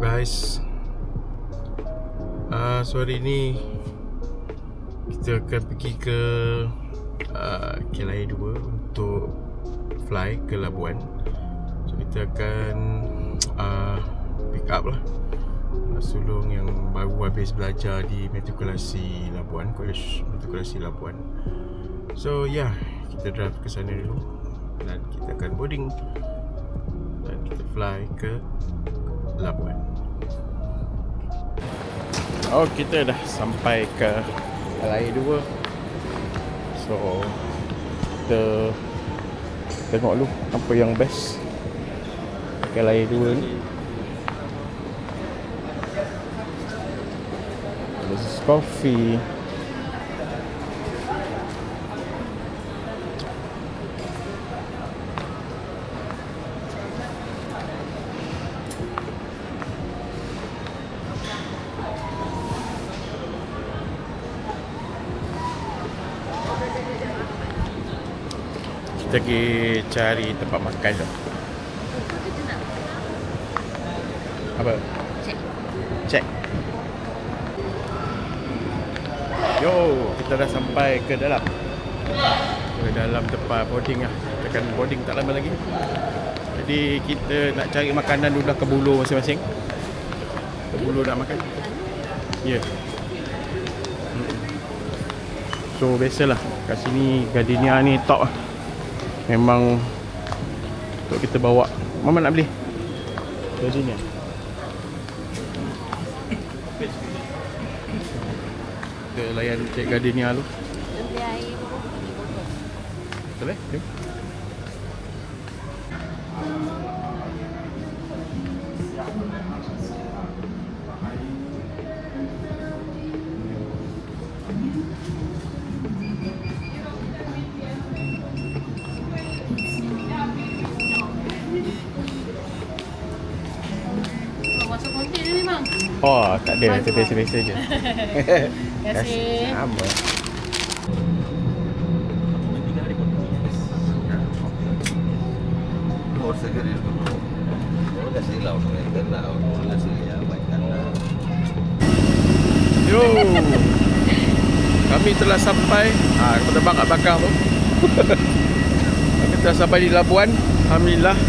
guys? So hari ni kita akan pergi ke KLIA 2 untuk fly ke Labuan. So kita akan pick up lah sulung yang baru habis belajar di Matrikulasi Labuan, College Matrikulasi Labuan. So kita drive ke sana dulu dan kita akan boarding dan kita fly ke Labuan. Oh, kita dah sampai ke KLIA 2. So kita tengok dulu apa yang best KLIA 2 ni. This is coffee. Kita pergi cari tempat makan tu. Apa? Cek. Yo, kita dah sampai ke dalam. Ke dalam tempat boarding lah. Kita akan boarding tak lama lagi. Jadi kita nak cari makanan dulu dah ke bulu masing-masing. Ke bulu nak makan. Ya. Yeah. So biasalah kat sini Gardenia ni top lah. Memang untuk kita bawa. Mama nak beli Gardenia. Kita layan Cik Gardenia tu. Beli air botol. Boleh? Jom. Masuk konten ni bang. Oh, tak ada. Itu biasa-biasa je. Terima kasih. Sama. Yo, kami telah sampai. Kau tebak kat belakang tu. Kami telah sampai di Labuan. Alhamdulillah,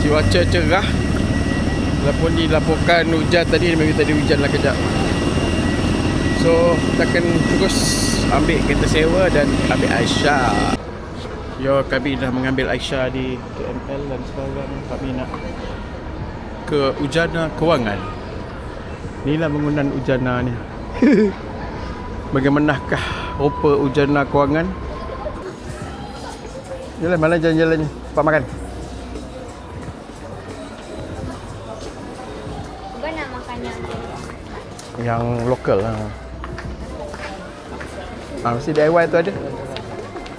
cuaca cerah. Walaupun dilaporkan hujan tadi, memang tadi hujan lah kejap. So kita akan terus ambil kereta sewa dan ambil Aisyah. Yo, kami dah mengambil Aisyah di TML dan sekarang kami nak ke Ujana Kewangan. Inilah bangunan Ujana ni. Bagaimanakah rupa Ujana Kewangan? Jalan mana jalan-jalannya? Tempat makan. Bukan nak makan Yang lokal lah. Mesti DIY tu ada.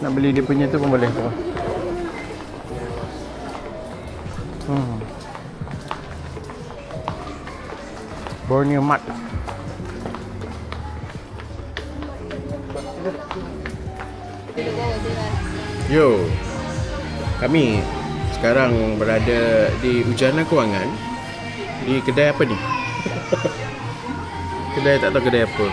Nak beli dia punya tu pun boleh. Borneo Mart. Yo, kami sekarang berada di Ujana Kewangan. Di kedai apa ni? Kedai tak tahu kedai apa.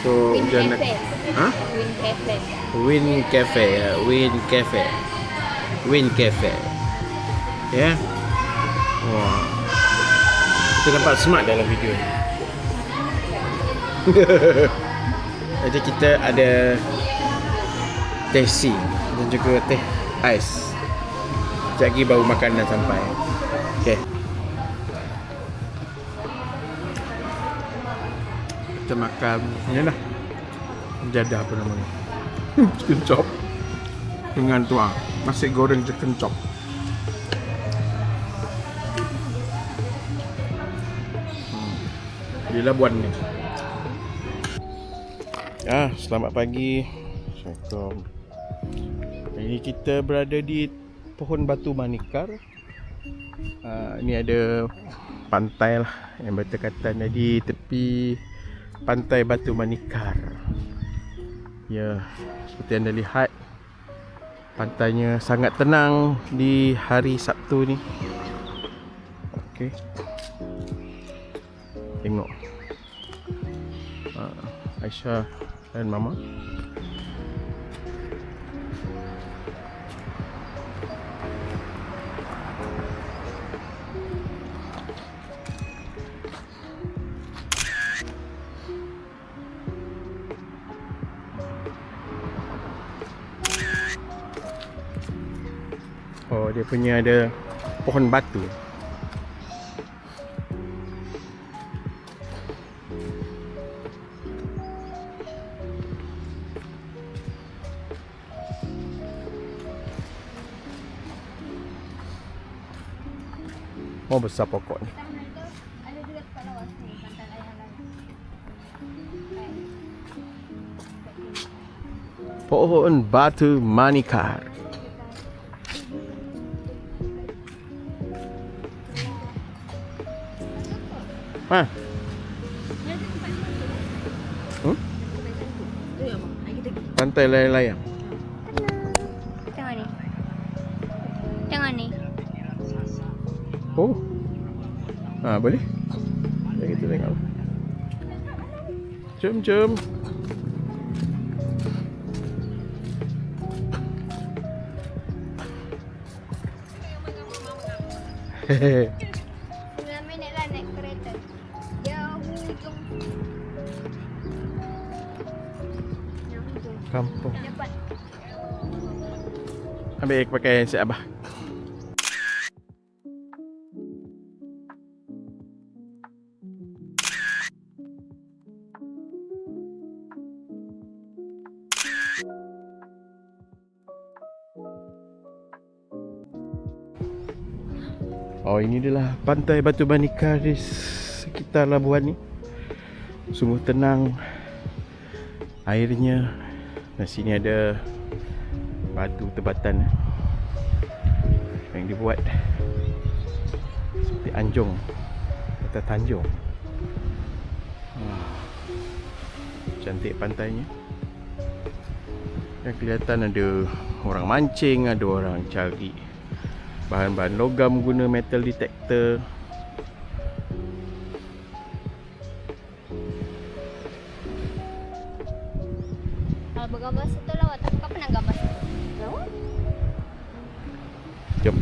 So Win Ujana. Cafe. Ha? Win Cafe. Win Cafe, Win Cafe. Win Cafe. Ya. Yeah? Wah. Kita nampak smart dalam video ni. Jadi kita ada teh dan juga teh ais. Sekejap lagi baru makanan sampai. Okay. Kita makan ni lah. Jadah apa namanya? Chicken chop. Dengan tu nasi goreng chicken chop. Di Labuan ni. Selamat pagi. Assalamualaikum. Ini kita berada di Pohon Batu Manikar. Ini ada pantai lah yang berdekatan di tepi Pantai Batu Manikar. Ya, seperti anda lihat, pantainya sangat tenang di hari Sabtu ni. Okey. Tengok. Aisyah dan Mama. Oh, dia punya ada pohon batu. Oh, besar pokok ni. Taman itu ada juga tempat lawas nih, pantai layang-layang. Pohon batu manikar. Ha? Hmm? Pantai layang-layang. Tengok ni. Tengok ni. Oh. Boleh? Kita tengok. Jom. Hehehe. 9 minit lah naik kereta. Jauh hujung. Jauh hujung. Kampung. Dapat. Ambil pakai handset Abah. Oh, ini adalah pantai Batu Manikar di sekitar Labuan ni. Sungguh tenang airnya. Dan sini ada batu tebatan yang dibuat seperti anjung atau tanjung. Cantik pantainya. Dan kelihatan ada orang mancing, ada orang cari bahan-bahan logam guna metal detector. Kalau bergambar situ lawat, tapi kau pernah gambar situ? Lawat? Jom.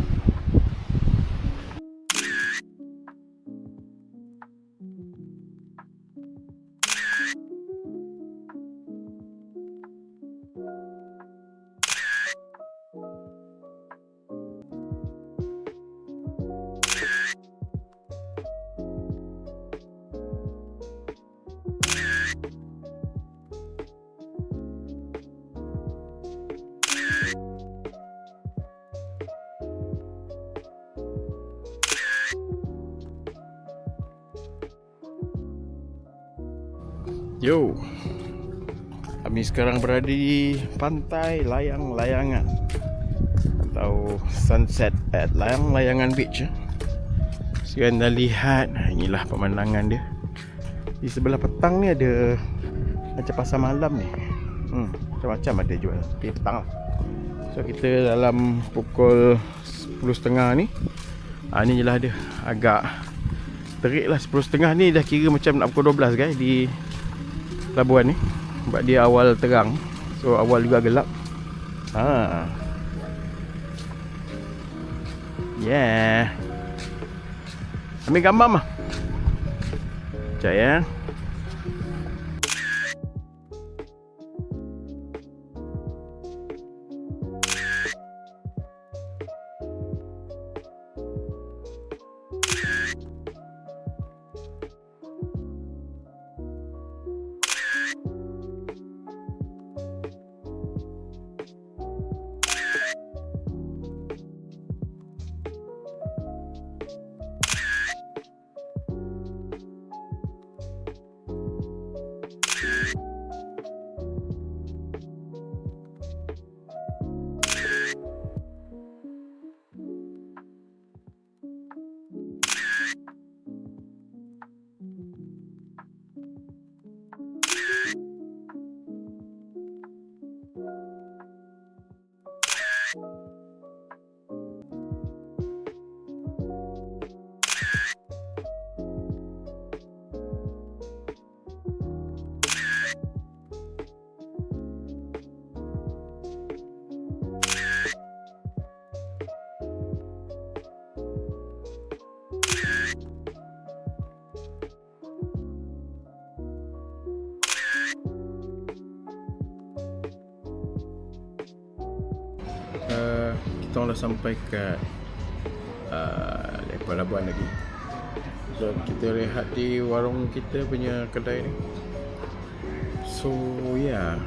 Yo, kami sekarang berada di pantai Layang-Layangan atau Sunset at Layang-Layangan Beach. Sekarang dah lihat, inilah pemandangan dia. Di sebelah petang ni ada macam pasar malam ni. Macam-macam ada jual di petang lah. So kita dalam pukul 10.30 ni. Ni je lah dia. Agak terik lah 10.30 ni, dah kira macam nak pukul 12 guys di Labuan ni. Sebab dia awal terang, so awal juga gelap. Yeah. Ambil gambar mah. Sekejap ya. kita dah sampai ke pelabuhan lagi. So kita rehat di warung kita punya kedai ni. So ya,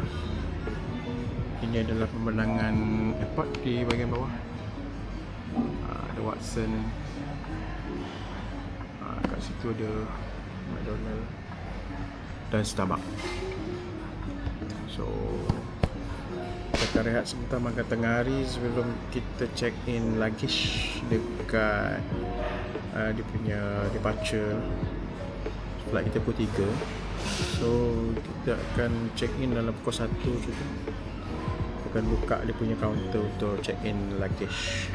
ini adalah pemandangan airport di bahagian bawah. Ada Watson, kat situ ada McDonald dan Starbucks. So kita akan rehat sebentar makan tengah hari sebelum kita check in luggage dekat dia punya departure. Flight kita pukul 3. So kita akan check in dalam pukul 1 macam tu. Kita akan buka dia punya counter untuk check in luggage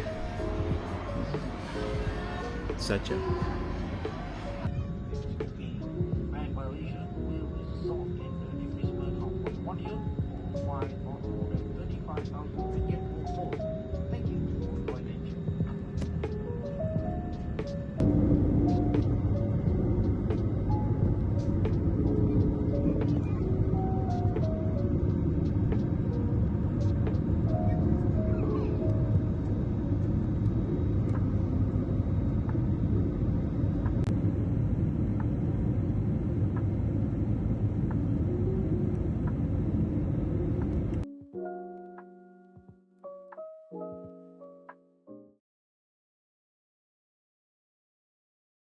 saja. Bank violation will result in the imprisonment of 1 year or fine not more than 35,000 ringgit or more. Thank you for your attention.